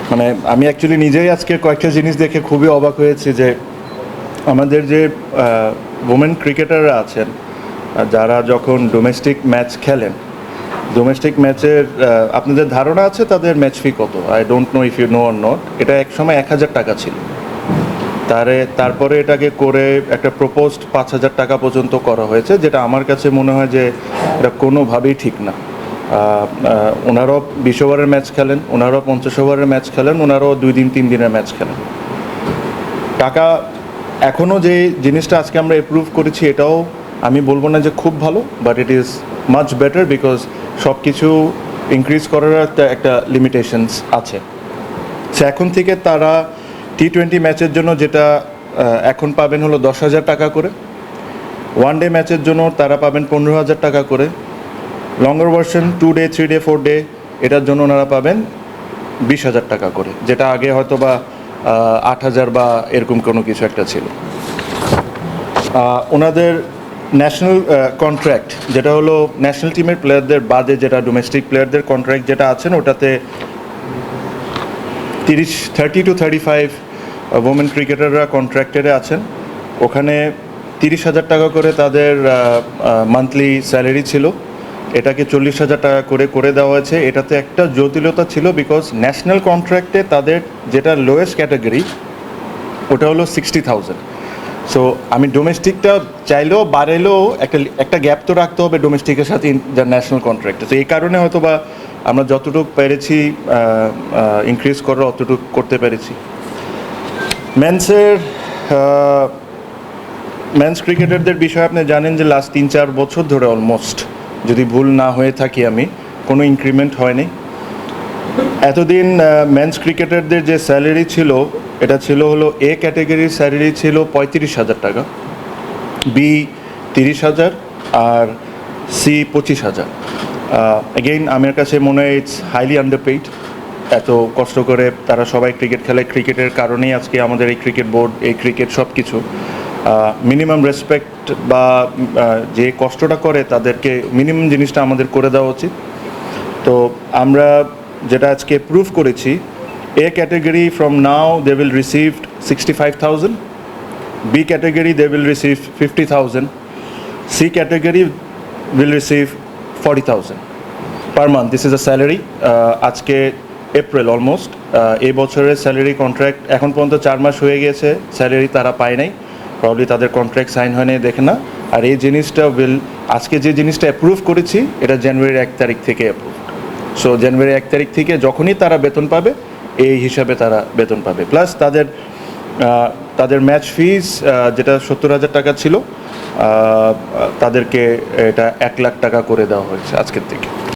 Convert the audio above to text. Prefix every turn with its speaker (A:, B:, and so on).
A: মানে আমি অ্যাকচুয়ালি নিজেই আজকে কয়েকটা জিনিস দেখে খুবই অবাক হয়েছি যে আমাদের যে ওমেন ক্রিকেটাররা আছেন যারা যখন ডোমেস্টিক ম্যাচ খেলেন, ডোমেস্টিক ম্যাচের আপনাদের ধারণা আছে তাদের ম্যাচ ফি কত? I don't know if you know or not. এটা এক সময় 1,000 টাকা ছিল, তারপরে এটাকে করে একটা প্রপোজড 5,000 টাকা পর্যন্ত করা হয়েছে, যেটা আমার কাছে মনে হয় যে এটা কোনোভাবেই ঠিক না। ওনারাও 20 ওভারের ম্যাচ খেলেন, ওনারাও 50 ওভারের ম্যাচ খেলেন, ওনারাও 2 দিন 3 দিনের ম্যাচ খেলেন। টাকা এখনও যে জিনিসটা আজকে আমরা অ্যাপ্রুভ করেছি এটাও আমি বলবো না যে খুব ভালো, but it is much better because সব কিছু ইনক্রিজ করার একটা লিমিটেশনস আছে। সে এখন থেকে তারা T20 ম্যাচের জন্য যেটা এখন পাবেন হলো 10,000 টাকা করে, ওয়ান ডে ম্যাচের জন্য তারা পাবেন 15,000 টাকা করে, লঙ্গার ভার্সন 2 ডে 3 ডে 4 ডে এটার জন্য ওনারা পাবেন 20,000 টাকা করে, যেটা আগে হয়তো বা 8,000 বা এরকম কোনো কিছু একটা ছিল। ওনাদের ন্যাশনাল কন্ট্রাক্ট যেটা হলো ন্যাশনাল টিমের প্লেয়ারদের বাদে যেটা ডোমেস্টিক প্লেয়ারদের কন্ট্রাক্ট যেটা আছেন ওটাতে 30 to 35 ওমেন ক্রিকেটাররা কন্ট্রাক্টেডে আছেন। ওখানে 30,000 টাকা করে তাদের মান্থলি স্যালারি ছিল, এটাকে 40,000 টাকা করে দেওয়া হয়েছে। এটাতে একটা জটিলতা ছিল বিকজ ন্যাশনাল কন্ট্রাক্টে তাদের যেটা লোয়েস্ট ক্যাটাগরি ওটা হলো 60,000। সো আমি ডোমেস্টিকটা চাইলেও বাড়াইলেও একটা গ্যাপ তো রাখতে হবে ডোমেস্টিকের সাথে ন্যাশনাল কন্ট্রাক্টে। তো এই কারণে হয়তো বা আমরা যতটুকু পেরেছি ইনক্রিজ করার অতটুকু করতে পেরেছি। মেন্স ক্রিকেটারদের বিষয়ে আপনি জানেন যে লাস্ট 3-4 বছর ধরে অলমোস্ট, যদি ভুল না হয়ে থাকি আমি, কোনো ইনক্রিমেন্ট হয়নি। এতদিন মেন্স ক্রিকেটারদের যে স্যালারি ছিল এটা ছিল হলো এ ক্যাটাগরির স্যালারি ছিল 35,000 টাকা, বি 30,000 আর সি 25,000। এগেইন আমার কাছে মনে হয় ইটস হাইলি আন্ডারপেইড। এত কষ্ট করে তারা সবাই ক্রিকেট খেলে, ক্রিকেটের কারণেই আজকে আমাদের এই ক্রিকেট বোর্ড, এই ক্রিকেট সব কিছু। মিনিমাম রেসপেক্ট বা যে কষ্টটা করে তাদেরকে মিনিমাম জিনিসটা আমাদের করে দেওয়া উচিত। তো আমরা যেটা আজকে প্রুভ করেছি, A category from now they will receive 65,000, B category they will receive 50,000, C category will receive 40,000 per month. This is a salary. আজকে এপ্রিল অলমোস্ট, এই বছরের স্যালারি কন্ট্রাক্ট এখন পর্যন্ত 4 মাস হয়ে গিয়েছে, স্যালারি তারা পায় নাই, প্রবলি তাদের কন্ট্রাক্ট সাইন হয় নাই, দেখে না। আর এই জিনিসটা আজকে যে জিনিসটা অ্যাপ্রুভ করেছি এটা জানুয়ারির 1 তারিখ থেকে অ্যাপ্রুভ। সো জানুয়ারি 1 তারিখ থেকে যখনই তারা বেতন পাবে এই হিসাবে তারা বেতন পাবে, প্লাস তাদের ম্যাচ ফিস যেটা 70,000 টাকা ছিল তাদেরকে এটা 1 লাখ টাকা করে দেওয়া হয়েছে আজকের থেকে।